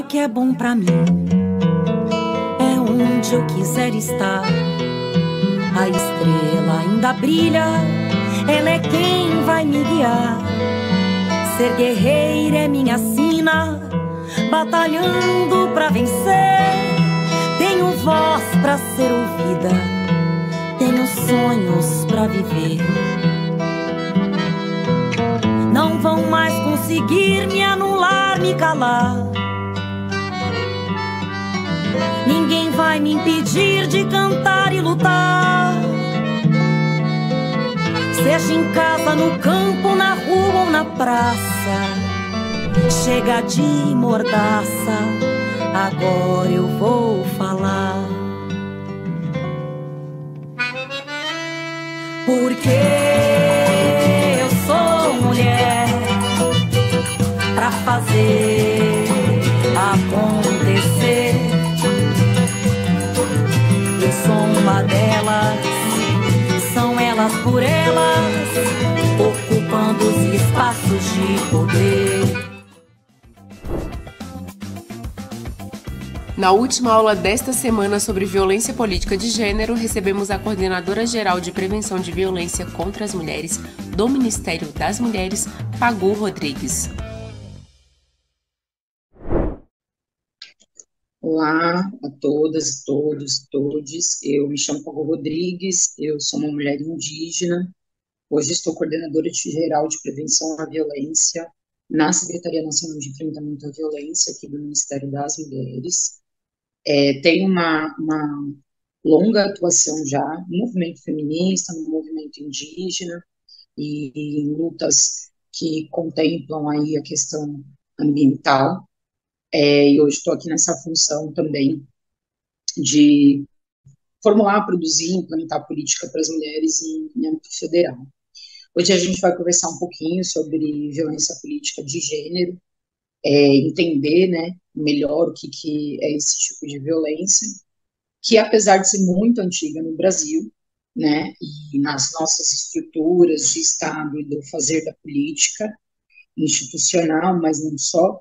lugar que é bom pra mim, é onde eu quiser estar. A estrela ainda brilha, ela é quem vai me guiar. Ser guerreira é minha sina, batalhando pra vencer. Tenho voz pra ser ouvida, tenho sonhos pra viver. Não vão mais conseguir me anular, me calar. Ninguém vai me impedir de cantar e lutar. Seja em casa, no campo, na rua ou na praça. Chega de mordaça, agora eu vou falar. Porque eu sou mulher pra fazer acontecer. Eu sou uma delas, são elas por elas, ocupando os espaços de poder. Na última aula desta semana sobre violência política de gênero, recebemos a Coordenadora Geral de Prevenção de Violência contra as Mulheres do Ministério das Mulheres, Pagu Rodrigues. Olá a todas, todos, todes. Eu me chamo Pagu Rodrigues, eu sou uma mulher indígena. Hoje estou coordenadora geral de prevenção à violência na Secretaria Nacional de Enfrentamento à Violência aqui do Ministério das Mulheres. Tenho uma longa atuação já no movimento feminista, no movimento indígena e em lutas que contemplam aí a questão ambiental. E hoje estou aqui nessa função também de formular, produzir, implementar política para as mulheres em âmbito federal. Hoje a gente vai conversar um pouquinho sobre violência política de gênero, entender, né, melhor o que é esse tipo de violência, que apesar de ser muito antiga no Brasil, né, e nas nossas estruturas de Estado e do fazer da política institucional, mas não só,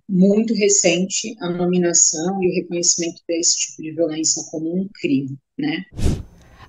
muito recente a nominação e o reconhecimento desse tipo de violência como um crime, né?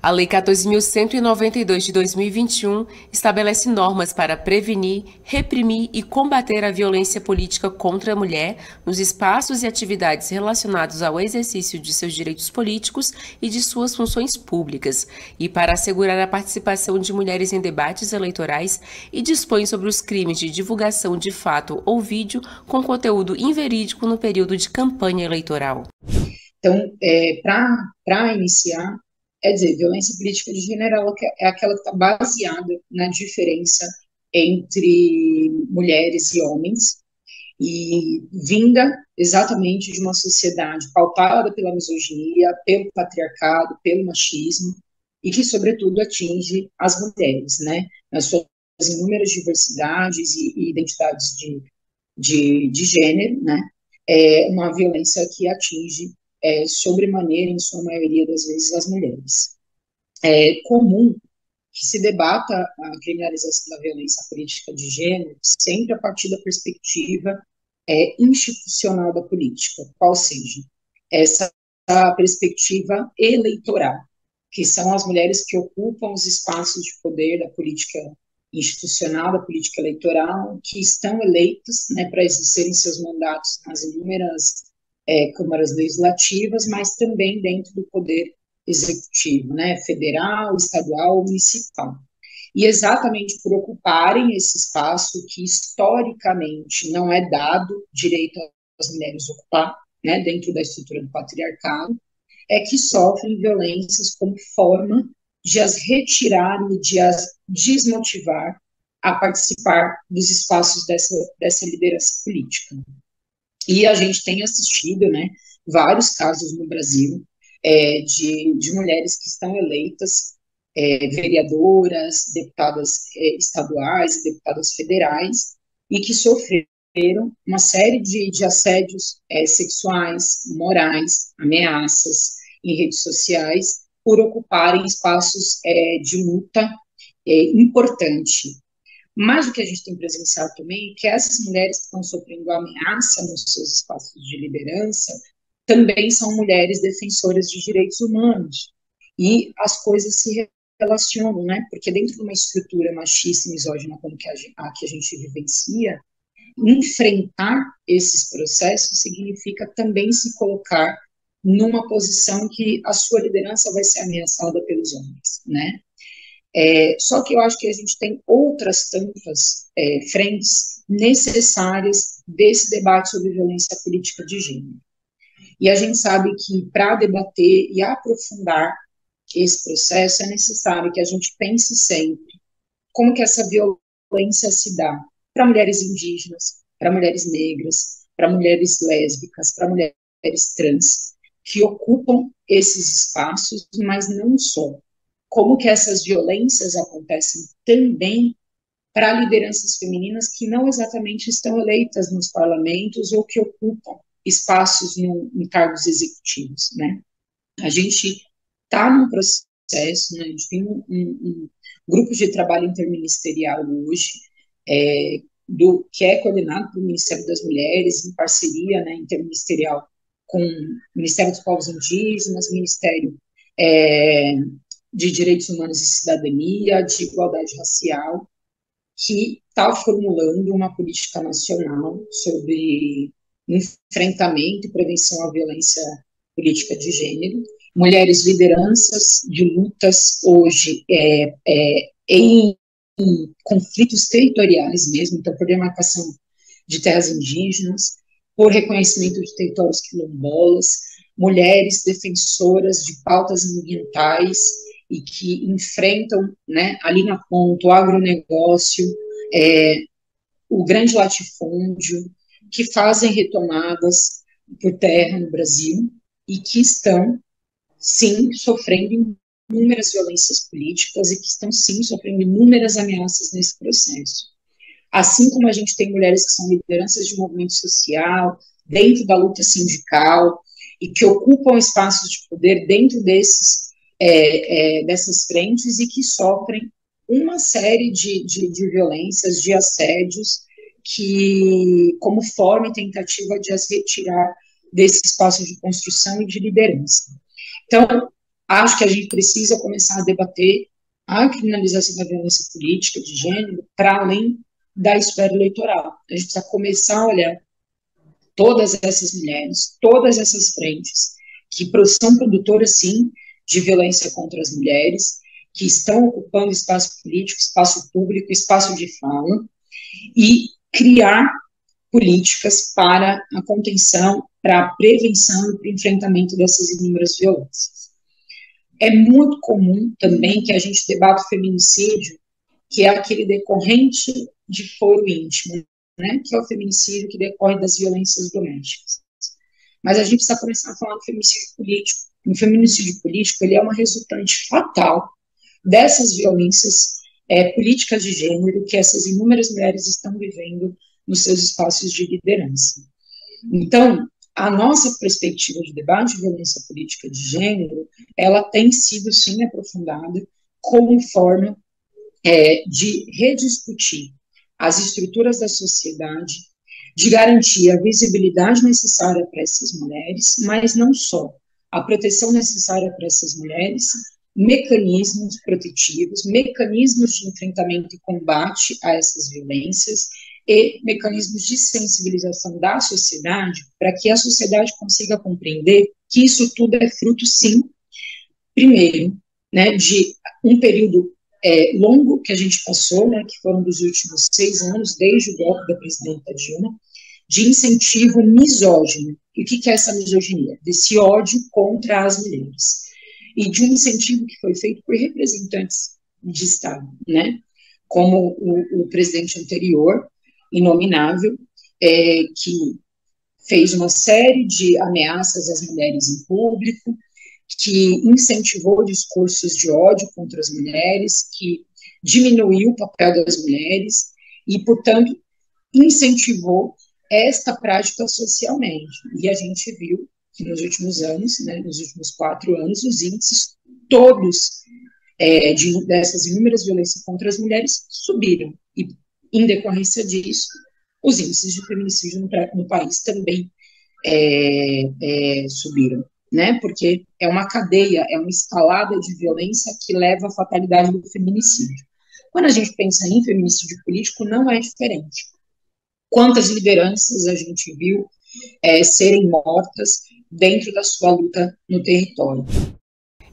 A Lei 14.192 de 2021 estabelece normas para prevenir, reprimir e combater a violência política contra a mulher nos espaços e atividades relacionados ao exercício de seus direitos políticos e de suas funções públicas, e para assegurar a participação de mulheres em debates eleitorais, e dispõe sobre os crimes de divulgação de fato ou vídeo com conteúdo inverídico no período de campanha eleitoral. Então, para iniciar, violência política de gênero é aquela que está baseada na diferença entre mulheres e homens, e vinda exatamente de uma sociedade pautada pela misoginia, pelo patriarcado, pelo machismo, e que, sobretudo, atinge as mulheres, né, nas suas inúmeras diversidades e identidades de gênero, né, uma violência que atinge sobremaneira, em sua maioria das vezes, as mulheres. É comum que se debata a criminalização da violência política de gênero sempre a partir da perspectiva institucional da política, qual seja, essa perspectiva eleitoral, que são as mulheres que ocupam os espaços de poder da política institucional, da política eleitoral, que estão eleitas, né, para exercerem seus mandatos nas inúmeras câmaras legislativas, mas também dentro do poder executivo, né, federal, estadual, municipal. E exatamente por ocuparem esse espaço que historicamente não é dado direito às mulheres ocupar, né, dentro da estrutura do patriarcado, é que sofrem violências como forma de as retirar e de as desmotivar a participar dos espaços dessa liderança política. E a gente tem assistido, né, vários casos no Brasil de mulheres que estão eleitas vereadoras, deputadas estaduais, deputadas federais, e que sofreram uma série de assédios sexuais, morais, ameaças em redes sociais, por ocuparem espaços de luta importante. Mas o que a gente tem presenciado também é que essas mulheres que estão sofrendo ameaça nos seus espaços de liderança também são mulheres defensoras de direitos humanos. E as coisas se relacionam, né? Porque dentro de uma estrutura machista e misógina como a que a gente vivencia, enfrentar esses processos significa também se colocar numa posição que a sua liderança vai ser ameaçada pelos homens, né? Só que eu acho que a gente tem outras tantas frentes necessárias desse debate sobre violência política de gênero. E a gente sabe que para debater e aprofundar esse processo é necessário que a gente pense sempre como que essa violência se dá para mulheres indígenas, para mulheres negras, para mulheres lésbicas, para mulheres trans, que ocupam esses espaços, mas não só. Como que essas violências acontecem também para lideranças femininas que não exatamente estão eleitas nos parlamentos ou que ocupam espaços em cargos executivos, né? A gente está num processo, né? A gente tem um grupo de trabalho interministerial hoje, que é coordenado pelo Ministério das Mulheres, em parceria, né, interministerial com o Ministério dos Povos Indígenas, Ministério de Direitos Humanos e Cidadania, de Igualdade Racial, que está formulando uma política nacional sobre enfrentamento e prevenção à violência política de gênero. Mulheres lideranças de lutas hoje em conflitos territoriais mesmo, então por demarcação de terras indígenas, por reconhecimento de territórios quilombolas, mulheres defensoras de pautas ambientais e que enfrentam, né, ali na ponta, o agronegócio, o grande latifúndio, que fazem retomadas por terra no Brasil e que estão, sim, sofrendo inúmeras violências políticas e que estão, sim, sofrendo inúmeras ameaças nesse processo. Assim como a gente tem mulheres que são lideranças de movimento social, dentro da luta sindical, e que ocupam espaços de poder dentro dessas frentes e que sofrem uma série de violências, de assédios, que, como forma e tentativa de as retirar desse espaço de construção e de liderança. Então, acho que a gente precisa começar a debater a criminalização da violência política de gênero para além da esfera eleitoral. A gente precisa começar a olhar todas essas mulheres, todas essas frentes, que são produtoras, sim, de violência contra as mulheres, que estão ocupando espaço político, espaço público, espaço de fala, e criar políticas para a contenção, para a prevenção e para o enfrentamento dessas inúmeras violências. É muito comum também que a gente debata o feminicídio, que é aquele decorrente de foro íntimo, né, que é o feminicídio que decorre das violências domésticas. Mas a gente precisa começar a falar do feminicídio político. O feminicídio político, ele é uma resultante fatal dessas violências políticas de gênero que essas inúmeras mulheres estão vivendo nos seus espaços de liderança. Então, a nossa perspectiva de debate de violência política de gênero, ela tem sido, sim, aprofundada como forma de rediscutir as estruturas da sociedade, de garantir a visibilidade necessária para essas mulheres, mas não só, a proteção necessária para essas mulheres, mecanismos protetivos, mecanismos de enfrentamento e combate a essas violências e mecanismos de sensibilização da sociedade para que a sociedade consiga compreender que isso tudo é fruto, sim, primeiro, né, de um período longo que a gente passou, né, que foram dos últimos 6 anos, desde o golpe da presidenta Dilma, de incentivo misógino. E o que é essa misoginia? Desse ódio contra as mulheres. E de um incentivo que foi feito por representantes de Estado, né, como o presidente anterior, inominável, que fez uma série de ameaças às mulheres em público, que incentivou discursos de ódio contra as mulheres, que diminuiu o papel das mulheres e, portanto, incentivou esta prática socialmente. E a gente viu que nos últimos anos, né, nos últimos 4 anos, os índices todos dessas inúmeras violências contra as mulheres subiram. E em decorrência disso, os índices de feminicídio no país também subiram, né? Porque é uma cadeia, é uma escalada de violência que leva à fatalidade do feminicídio. Quando a gente pensa em feminicídio político, não é diferente. Quantas lideranças a gente viu serem mortas dentro da sua luta no território?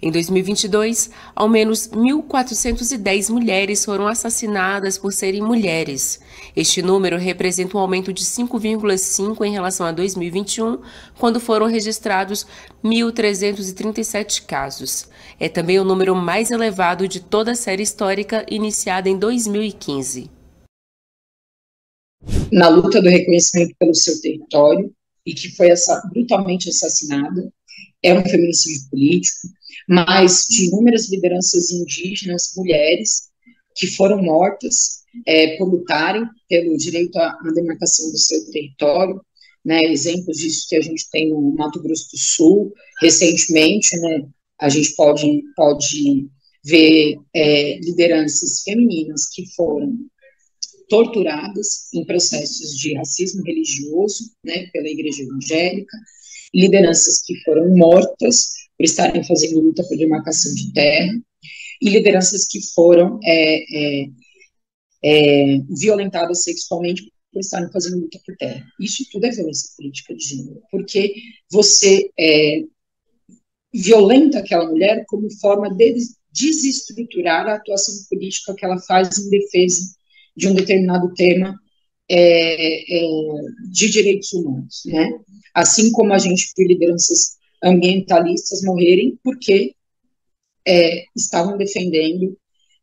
Em 2022, ao menos 1.410 mulheres foram assassinadas por serem mulheres. Este número representa um aumento de 5,5 em relação a 2021, quando foram registrados 1.337 casos. É também o número mais elevado de toda a série histórica iniciada em 2015. Na luta do reconhecimento pelo seu território, e que foi brutalmente assassinada, é um feminicídio político, mas de inúmeras lideranças indígenas, mulheres, que foram mortas por lutarem pelo direito à demarcação do seu território, né? Exemplos disso que a gente tem no Mato Grosso do Sul, recentemente, né? A gente pode ver lideranças femininas que foram torturadas em processos de racismo religioso, né, pela Igreja Evangélica, lideranças que foram mortas por estarem fazendo luta por demarcação de terra, e lideranças que foram violentadas sexualmente por estarem fazendo luta por terra. Isso tudo é violência política de gênero, porque você violenta aquela mulher como forma de desestruturar a atuação política que ela faz em defesa de um determinado tema de direitos humanos, né? Assim como a gente viu lideranças ambientalistas morrerem porque estavam defendendo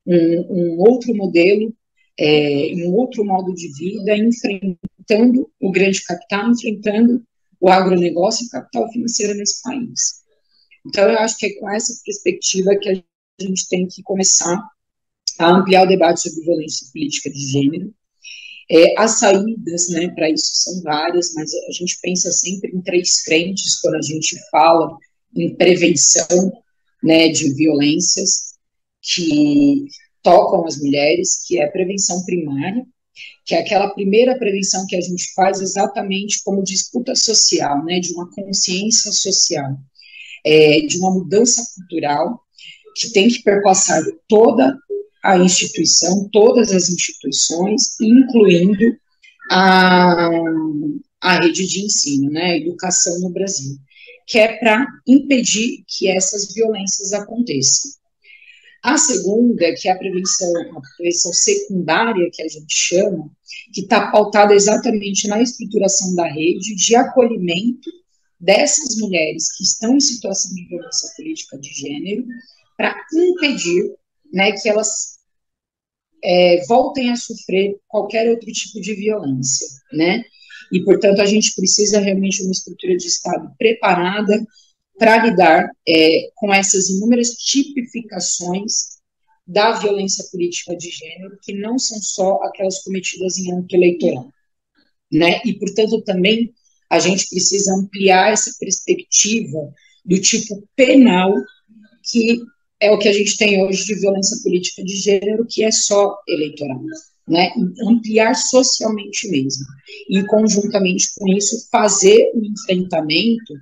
um outro modelo, um outro modo de vida, enfrentando o grande capital, enfrentando o agronegócio e o capital financeiro nesse país. Então, eu acho que é com essa perspectiva que a gente tem que começar a ampliar o debate sobre violência política de gênero. As saídas, né, para isso são várias, mas a gente pensa sempre em 3 frentes quando a gente fala em prevenção, né, de violências que tocam as mulheres, que é a prevenção primária, que é aquela primeira prevenção que a gente faz exatamente como disputa social, né, de uma consciência social, de uma mudança cultural que tem que perpassar toda a instituição, todas as instituições, incluindo a rede de ensino, né, a educação no Brasil, que é para impedir que essas violências aconteçam. A segunda, que é a prevenção secundária, que a gente chama, que está pautada exatamente na estruturação da rede de acolhimento dessas mulheres que estão em situação de violência política de gênero, para impedir, né, que elas voltem a sofrer qualquer outro tipo de violência, né? E, portanto, a gente precisa realmente de uma estrutura de Estado preparada para lidar com essas inúmeras tipificações da violência política de gênero, que não são só aquelas cometidas em âmbito eleitoral, né? E, portanto, também a gente precisa ampliar essa perspectiva do tipo penal, que é o que a gente tem hoje de violência política de gênero, que é só eleitoral, né? Ampliar socialmente mesmo. E, conjuntamente com isso, fazer um enfrentamento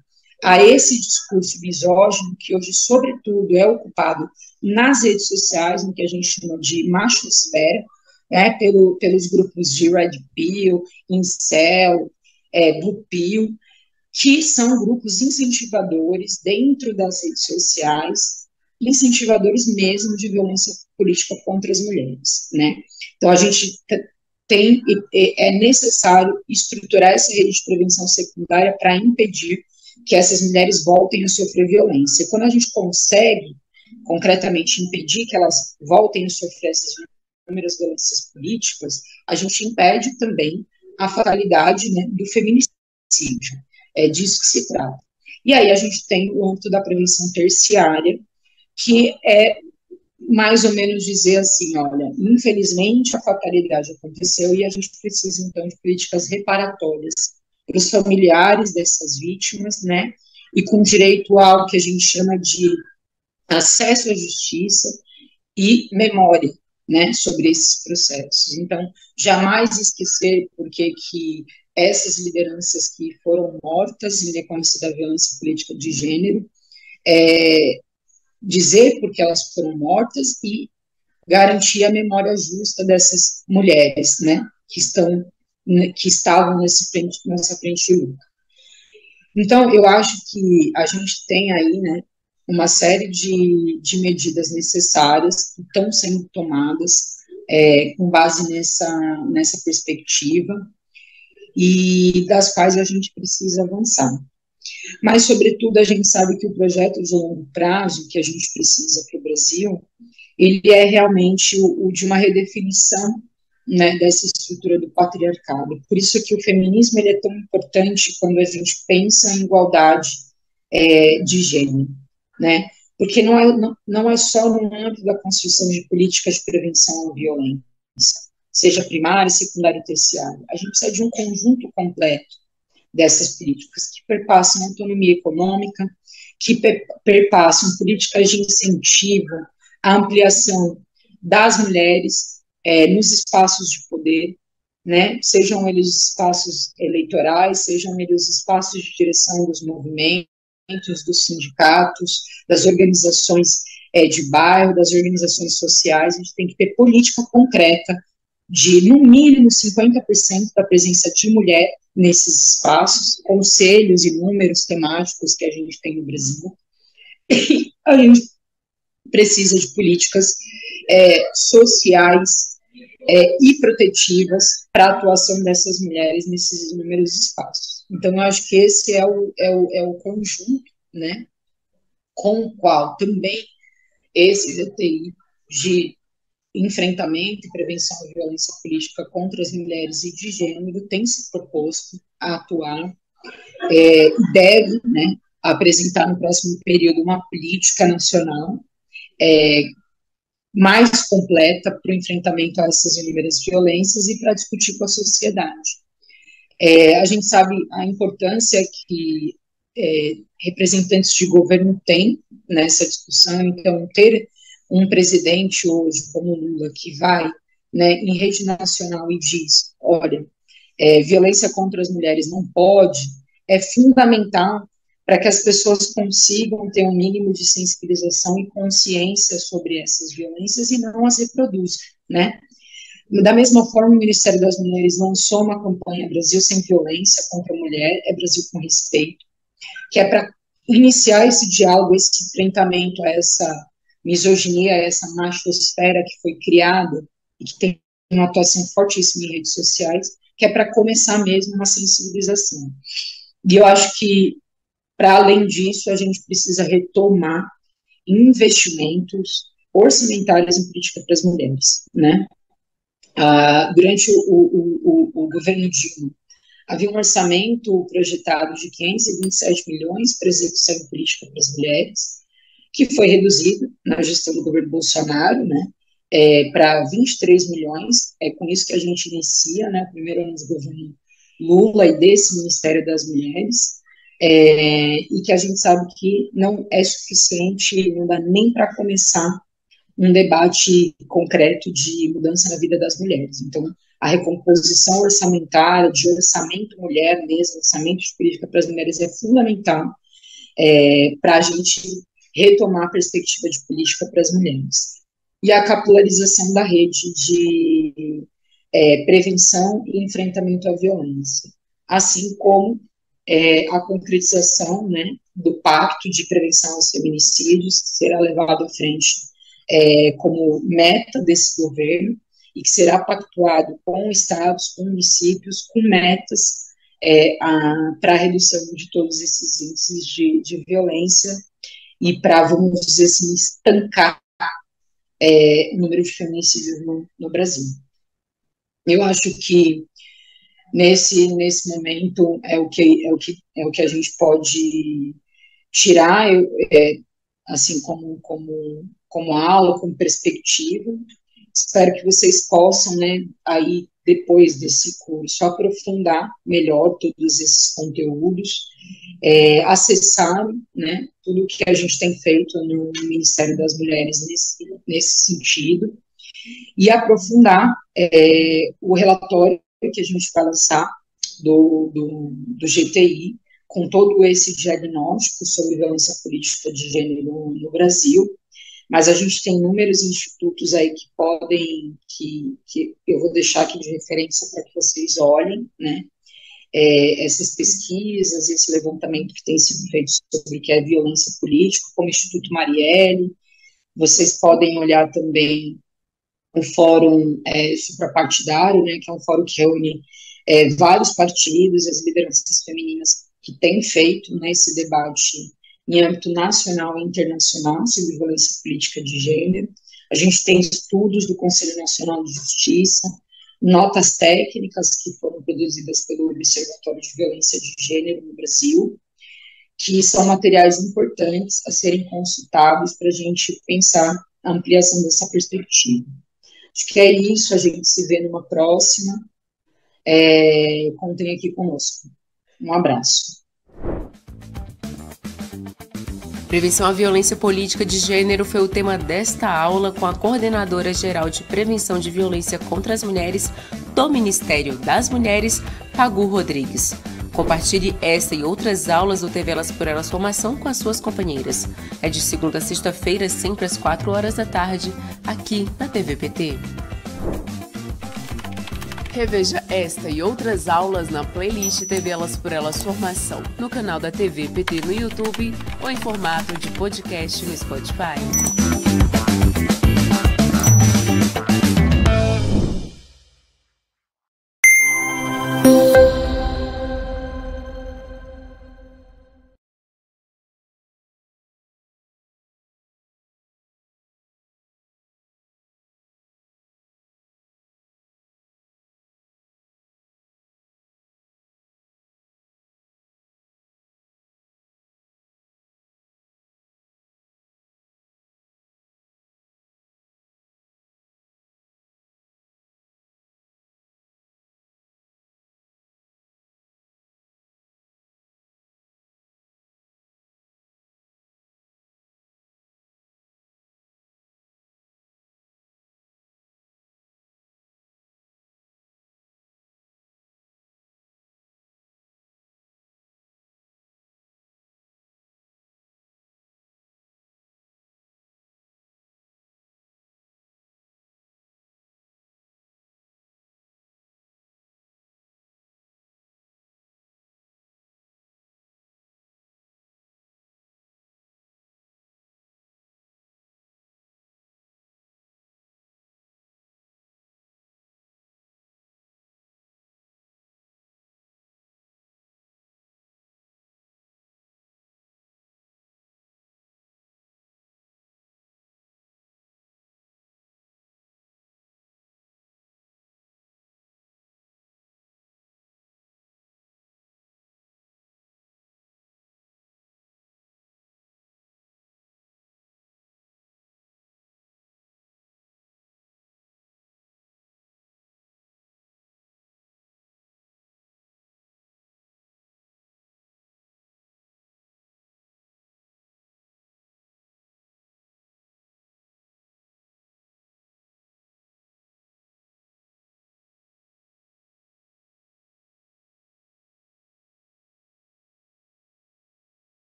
a esse discurso misógino, que hoje, sobretudo, é ocupado nas redes sociais, no que a gente chama de machosfera, né, pelos grupos de Red Pill, Incel, Blue Pill, que são grupos incentivadores dentro das redes sociais, incentivadores mesmo de violência política contra as mulheres, né? Então, a gente é necessário estruturar essa rede de prevenção secundária para impedir que essas mulheres voltem a sofrer violência. Quando a gente consegue, concretamente, impedir que elas voltem a sofrer essas inúmeras violências políticas, a gente impede também a fatalidade, né, do feminicídio. É disso que se trata. E aí a gente tem o âmbito da prevenção terciária, que é mais ou menos dizer assim, olha, infelizmente a fatalidade aconteceu e a gente precisa, então, de políticas reparatórias para os familiares dessas vítimas, né, e com direito ao que a gente chama de acesso à justiça e memória, né, sobre esses processos. Então, jamais esquecer porque que essas lideranças que foram mortas em decorrência da violência política de gênero, dizer porque elas foram mortas e garantir a memória justa dessas mulheres, né, que estavam nessa frente de luta. Então, eu acho que a gente tem aí, né, uma série de medidas necessárias que estão sendo tomadas com base nessa perspectiva e das quais a gente precisa avançar. Mas, sobretudo, a gente sabe que o projeto de longo prazo que a gente precisa para o Brasil, ele é realmente o de uma redefinição, né, dessa estrutura do patriarcado. Por isso que o feminismo ele é tão importante quando a gente pensa em igualdade de gênero, né? Porque não é só no âmbito da construção de políticas de prevenção à violência, seja primária, secundária e terciária. A gente precisa de um conjunto completo dessas políticas que perpassam a autonomia econômica, que perpassam políticas de incentivo à ampliação das mulheres nos espaços de poder, né, sejam eles espaços eleitorais, sejam eles espaços de direção dos movimentos, dos sindicatos, das organizações de bairro, das organizações sociais. A gente tem que ter política concreta de, no mínimo, 50% da presença de mulher nesses espaços, conselhos e números temáticos que a gente tem no Brasil. E a gente precisa de políticas sociais e protetivas para a atuação dessas mulheres nesses inúmeros espaços. Então, eu acho que esse é o conjunto, né, com o qual também esse DTI de enfrentamento e prevenção à violência política contra as mulheres e de gênero tem se proposto a atuar e deve, né, apresentar no próximo período uma política nacional mais completa para o enfrentamento a essas inúmeras violências e para discutir com a sociedade. A gente sabe a importância que representantes de governo têm nessa discussão, então ter um presidente hoje como Lula que vai, né, em rede nacional e diz, olha, violência contra as mulheres não pode, é fundamental para que as pessoas consigam ter um mínimo de sensibilização e consciência sobre essas violências e não as reproduzam, né? Da mesma forma, o Ministério das Mulheres lançou uma campanha Brasil Sem Violência contra a Mulher, é Brasil com Respeito, que é para iniciar esse diálogo, esse enfrentamento a essa misoginia, a essa machosfera que foi criada e que tem uma atuação fortíssima em redes sociais, que é para começar mesmo uma sensibilização. E eu acho que, para além disso, a gente precisa retomar investimentos orçamentários em política para as mulheres, né? Durante o governo Dilma, havia um orçamento projetado de 527 milhões para execução em política para as mulheres, que foi reduzido na gestão do governo Bolsonaro, né, para 23 milhões, com isso que a gente inicia, né, o primeiro ano do governo Lula e desse Ministério das Mulheres, e que a gente sabe que não é suficiente, não dá nem para começar um debate concreto de mudança na vida das mulheres. Então, a recomposição orçamentária, de orçamento mulher mesmo, orçamento de política para as mulheres é fundamental para a gente retomar a perspectiva de política para as mulheres. E a capilarização da rede de prevenção e enfrentamento à violência, assim como a concretização, né, do Pacto de Prevenção aos Feminicídios, que será levado à frente como meta desse governo e que será pactuado com estados, com municípios, com metas para a redução de todos esses índices de violência e para, vamos dizer assim, estancar o número de feminicídios no Brasil. Eu acho que nesse momento é o que a gente pode tirar, assim como aula, como perspectiva. Espero que vocês possam, né, aí depois desse curso, aprofundar melhor todos esses conteúdos, acessar, né, tudo o que a gente tem feito no Ministério das Mulheres nesse sentido, e aprofundar o relatório que a gente vai lançar do GTI, com todo esse diagnóstico sobre violência política de gênero no Brasil. Mas a gente tem inúmeros institutos aí que podem, que eu vou deixar aqui de referência para que vocês olhem, né, essas pesquisas, esse levantamento que tem sido feito sobre o que é violência política, como o Instituto Marielle. Vocês podem olhar também o Fórum Suprapartidário, né, que é um fórum que reúne vários partidos, as lideranças femininas que têm feito, né, esse debate em âmbito nacional e internacional sobre violência política de gênero. A gente tem estudos do Conselho Nacional de Justiça, notas técnicas que foram produzidas pelo Observatório de Violência de Gênero no Brasil, que são materiais importantes a serem consultados para a gente pensar a ampliação dessa perspectiva. Acho que é isso, a gente se vê numa próxima. Contem aqui conosco. Um abraço. Prevenção à violência política de gênero foi o tema desta aula com a Coordenadora Geral de Prevenção de Violência contra as Mulheres do Ministério das Mulheres, Pagu Rodrigues. Compartilhe esta e outras aulas do TV Elas por Elas Formação com as suas companheiras. É de segunda a sexta-feira, sempre às 4 da tarde, aqui na TVPT. Reveja esta e outras aulas na playlist TV Elas por Elas Formação, no canal da TVPT no YouTube ou em formato de podcast no Spotify.